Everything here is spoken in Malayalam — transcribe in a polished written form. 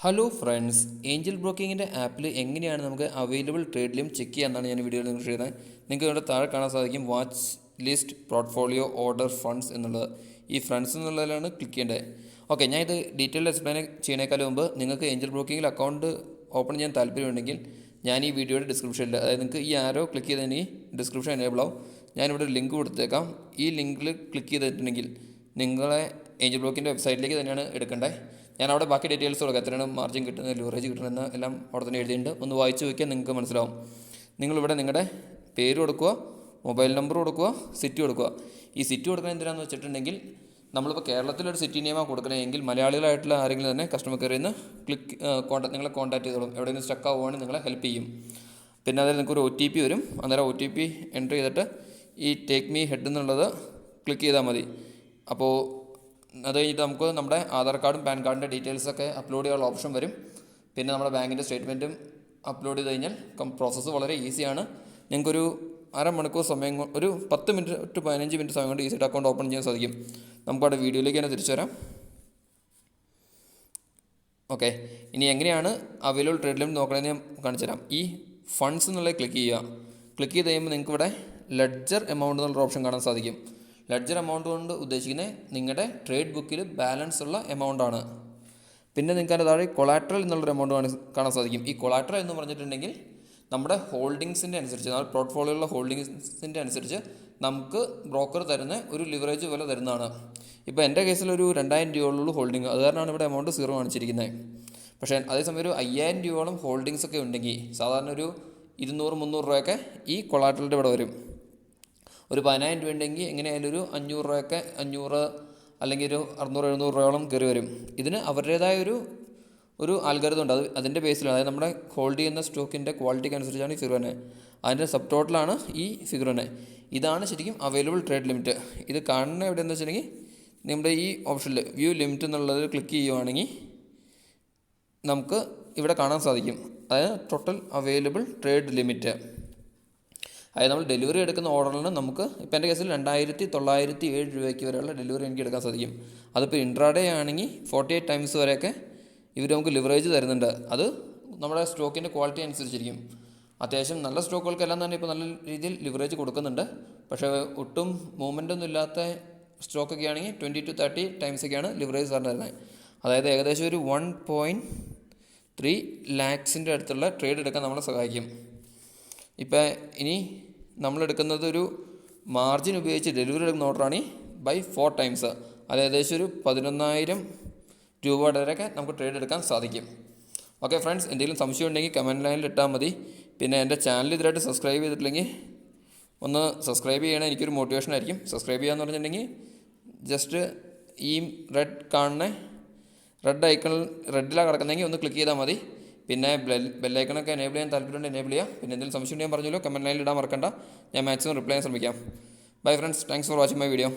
ഹലോ ഫ്രണ്ട്സ്, ഏഞ്ചൽ ബ്രോക്കിങ്ങിൻ്റെ ആപ്പിൽ എങ്ങനെയാണ് നമുക്ക് അവൈലബിൾ ട്രേഡ് ലിമിറ്റ് ചെക്ക് ചെയ്യാമെന്നാണ് ഞാൻ വീഡിയോയിൽ നിങ്ങൾ ചെയ്യുന്നത്. നിങ്ങൾക്ക് ഇവിടെ താഴെ കാണാൻ സാധിക്കും watch list, portfolio, order, funds എന്നുള്ളത്. ഈ ഫണ്ട്സ് എന്നുള്ളതിലാണ് ക്ലിക്ക് ചെയ്യേണ്ടത്. ഓക്കെ, ഞാൻ ഇത് ഡീറ്റെയിൽ എക്സ്പ്ലെയിൻ ചെയ്യുന്നതിനേക്കാളും മുമ്പ് നിങ്ങൾക്ക് ഏഞ്ചൽ ബ്രോക്കിങ്ങിൽ അക്കൗണ്ട് ഓപ്പൺ ചെയ്യാൻ താല്പര്യമുണ്ടെങ്കിൽ ഞാൻ ഈ വീഡിയോയുടെ ഡിസ്ക്രിപ്ഷനിൽ, അതായത് നിങ്ങൾക്ക് ഈ ആരോ ക്ലിക്ക് ചെയ്തതിന് ഡിസ്ക്രിപ്ഷൻ എനേബിൾ ആവും. ഞാനിവിടെ ഒരു ലിങ്ക് കൊടുത്തേക്കാം. ഈ ലിങ്കിൽ ക്ലിക്ക് ചെയ്തിട്ടുണ്ടെങ്കിൽ നിങ്ങളെ ഏഞ്ചൽ ബ്രോക്കിൻ്റെ വെബ്സൈറ്റിലേക്ക് തന്നെയാണ് എടുക്കേണ്ടത്. ഞാൻ അവിടെ ബാക്കി ഡീറ്റെയിൽസ് കൊടുക്കുക, എത്രയാണ് മാർജിൻ കിട്ടുന്നത്, ലിവറേജ് കിട്ടുന്നത് എല്ലാം അവിടെ തന്നെ എഴുതിയിട്ടുണ്ട്. ഒന്ന് വായിച്ച് നോക്കിയാൽ നിങ്ങൾക്ക് മനസ്സിലാവും. നിങ്ങളിവിടെ നിങ്ങളുടെ പേര് കൊടുക്കുക, മൊബൈൽ നമ്പർ കൊടുക്കുക, സിറ്റി കൊടുക്കുക. ഈ സിറ്റി കൊടുക്കുന്നത് എന്തിനാണെന്ന് വെച്ചിട്ടുണ്ടെങ്കിൽ, നമ്മളിപ്പോൾ കേരളത്തിലൊരു സിറ്റി നെയിമാണ് കൊടുക്കണമെങ്കിൽ മലയാളികളായിട്ടുള്ള ആരെങ്കിലും തന്നെ കസ്റ്റമർ കെയറിൽ നിന്ന് നിങ്ങളെ കോൺടാക്ട് ചെയ്തോളും. എവിടെയെങ്കിലും സ്റ്റക്ക് ആവുകയാണെങ്കിൽ നിങ്ങളെ ഹെൽപ്പ് ചെയ്യും. പിന്നെ അതിൽ നിങ്ങൾക്കൊരു OTP വരും. അന്നേരം OTP എൻ്റർ ചെയ്തിട്ട് ഈ ടേക്ക് മീ ഹെഡ് എന്നുള്ളത് ക്ലിക്ക് ചെയ്താൽ മതി. അപ്പോൾ അത് കഴിഞ്ഞിട്ട് നമുക്ക് നമ്മുടെ ആധാർ കാർഡും പാൻ കാർഡിൻ്റെ ഡീറ്റെയിൽസൊക്കെ അപ്ലോഡ് ചെയ്യാനുള്ള ഓപ്ഷൻ വരും. പിന്നെ നമ്മുടെ ബാങ്കിൻ്റെ സ്റ്റേറ്റ്മെൻറ്റും അപ്ലോഡ് ചെയ്ത് കഴിഞ്ഞാൽ പ്രോസസ്സ് വളരെ ഈസിയാണ്. നിങ്ങൾക്കൊരു അരമണിക്കൂർ സമയം, ഒരു 10 മിനിറ്റ് ടു 15 മിനിറ്റ് സമയം കൊണ്ട് ഈസിയായിട്ട് അക്കൗണ്ട് ഓപ്പൺ ചെയ്യാൻ സാധിക്കും. നമുക്കവിടെ വീഡിയോയിലേക്ക് തന്നെ തിരിച്ചു വരാം. ഓക്കെ, ഇനി എങ്ങനെയാണ് അവൈലബിൾ ട്രേഡ് ലിമിറ്റ് നോക്കണമെന്ന് ഞാൻ കാണിച്ചു തരാം. ഈ ഫണ്ട്സ് എന്നുള്ളത് ക്ലിക്ക് ചെയ്യുക. ക്ലിക്ക് ചെയ്ത് കഴിയുമ്പോൾ നിങ്ങൾക്ക് ഇവിടെ ലെഡ്ജർ എമൗണ്ട് എന്നുള്ള ഓപ്ഷൻ കാണാൻ സാധിക്കും. ലെഡ്ജർ എമൗണ്ട് കൊണ്ട് ഉദ്ദേശിക്കുന്നത് നിങ്ങളുടെ ട്രേഡ് ബുക്കിൽ ബാലൻസ് ഉള്ള എമൗണ്ടാണ്. പിന്നെ നിങ്ങൾക്ക് അതിൻ്റെ താഴെ കൊളാട്രൽ എന്നുള്ളൊരു എമൗണ്ട് കാണാൻ സാധിക്കും. ഈ കൊളാട്രൽ എന്ന് പറഞ്ഞിട്ടുണ്ടെങ്കിൽ നമ്മുടെ ഹോൾഡിങ്സിൻ്റെ അനുസരിച്ച്, നമ്മുടെ പോർട്ട്ഫോളിയോയിലുള്ള ഹോൾഡിങ്സിൻ്റെ അനുസരിച്ച് നമുക്ക് ബ്രോക്കർ തരുന്ന ഒരു ലിവറേജ് വില തരുന്നതാണ്. ഇപ്പോൾ എൻ്റെ കേസിലൊരു 2000 രൂപയുള്ള ഹോൾഡിങ്, അത് കാരണമാണ് ഇവിടെ എമൗണ്ട് 0 കാണിച്ചിരിക്കുന്നത്. പക്ഷേ അതേസമയം ഒരു 5000 രൂപയോളം ഹോൾഡിങ്സ് ഒക്കെ ഉണ്ടെങ്കിൽ സാധാരണ ഒരു 200-300 രൂപയൊക്കെ ഈ കൊളാട്രലിൻ്റെ ഇവിടെ വരും. ഒരു 10000 രൂപ ഉണ്ടെങ്കിൽ എങ്ങനെയായാലും ഒരു 500 രൂപയൊക്കെ, 500 അല്ലെങ്കിൽ ഒരു 600-700 രൂപയോളം കയറി വരും. ഇതിന് അവരുടേതായ ഒരു ആൽഗരിതം ഉണ്ട്. അതിൻ്റെ ബേസിലാണ്, അതായത് നമ്മുടെ ഹോൾഡ് ചെയ്യുന്ന സ്റ്റോക്കിൻ്റെ ക്വാളിറ്റിക്ക് അനുസരിച്ചാണ് ഈ ഫിഗർ തന്നെ. അതിൻ്റെ സബ് ടോട്ടലാണ് ഈ ഫിഗർ തന്നെ. ഇതാണ് ശരിക്കും അവൈലബിൾ ട്രേഡ് ലിമിറ്റ്. ഇത് കാണുന്ന എവിടെയെന്ന് വെച്ചിട്ടുണ്ടെങ്കിൽ നമ്മുടെ ഈ ഓപ്ഷനിൽ വ്യൂ ലിമിറ്റ് എന്നുള്ളത് ക്ലിക്ക് ചെയ്യുവാണെങ്കിൽ നമുക്ക് ഇവിടെ കാണാൻ സാധിക്കും. അതായത് ടോട്ടൽ അവൈലബിൾ ട്രേഡ് ലിമിറ്റ്. അതായത് നമ്മൾ ഡെലിവറി എടുക്കുന്ന ഓർഡറിന് നമുക്ക് ഇപ്പോൾ എൻ്റെ കേസിൽ 2907 രൂപയ്ക്ക് വരെയുള്ള ഡെലിവറി എനിക്ക് എടുക്കാൻ സാധിക്കും. അതിപ്പോൾ ഇൻട്രാഡേ ആണെങ്കിൽ 48 ടൈംസ് വരെയൊക്കെ ഇവർ നമുക്ക് ലിവറേജ് തരുന്നുണ്ട്. അത് നമ്മുടെ സ്റ്റോക്കിൻ്റെ ക്വാളിറ്റി അനുസരിച്ചിരിക്കും. അത്യാവശ്യം നല്ല സ്റ്റോക്കുകൾക്കെല്ലാം തന്നെ ഇപ്പോൾ നല്ല രീതിയിൽ ലിവറേജ് കൊടുക്കുന്നുണ്ട്. പക്ഷേ ഒട്ടും മൂവ്മെൻ്റ് ഒന്നും ഇല്ലാത്ത സ്റ്റോക്കൊക്കെ ആണെങ്കിൽ 20-30 ടൈംസൊക്കെയാണ് ലിവറേജ് തരുന്നത്. അതായത് ഏകദേശം ഒരു 1.3 ലാക്സിൻ്റെ അടുത്തുള്ള ട്രേഡ് എടുക്കാൻ നമ്മളെ സഹായിക്കും. ഇപ്പം ഇനി നമ്മളെടുക്കുന്നത് ഒരു മാർജിൻ ഉപയോഗിച്ച് ഡെലിവറി എടുക്കുന്ന ഓർഡറാണ് ബൈ 4 ടൈംസ്. അത് ഏകദേശം ഒരു 11,000 രൂപ വരെയൊക്കെ നമുക്ക് ട്രേഡ് എടുക്കാൻ സാധിക്കും. ഓക്കെ ഫ്രണ്ട്സ്, എന്തെങ്കിലും സംശയം ഉണ്ടെങ്കിൽ കമൻറ്റ് ലൈനിൽ ഇട്ടാൽ മതി. പിന്നെ എൻ്റെ ചാനൽ ഇതിലായിട്ട് സബ്സ്ക്രൈബ് ചെയ്തിട്ടില്ലെങ്കിൽ ഒന്ന് സബ്സ്ക്രൈബ് ചെയ്യണേ, എനിക്കൊരു മോട്ടിവേഷൻ ആയിരിക്കും. സബ്സ്ക്രൈബ് ചെയ്യാന്ന് പറഞ്ഞിട്ടുണ്ടെങ്കിൽ ജസ്റ്റ് ഈ കാണുന്ന റെഡ് ഐക്കണിൽ റെഡിലാണ് കിടക്കുന്നതെങ്കിൽ ഒന്ന് ക്ലിക്ക് ചെയ്താൽ മതി. പിന്നെ ബെല്ലൈക്കണൊക്കെ എനേബിൾ ചെയ്യാൻ താല്പര്യമുണ്ട്, എനേബിൾ ചെയ്യുക. പിന്നെ എന്തെങ്കിലും സംശയം ഉണ്ടെങ്കിൽ പറഞ്ഞല്ലോ, കമൻറ്റ് ലൈനിൽ ഇടാൻ മറക്കണ്ട. ഞാൻ മാക്സിമം റിപ്ലൈ ചെയ്യാൻ ശ്രമിക്കാം. Bye friends, thanks for watching my video.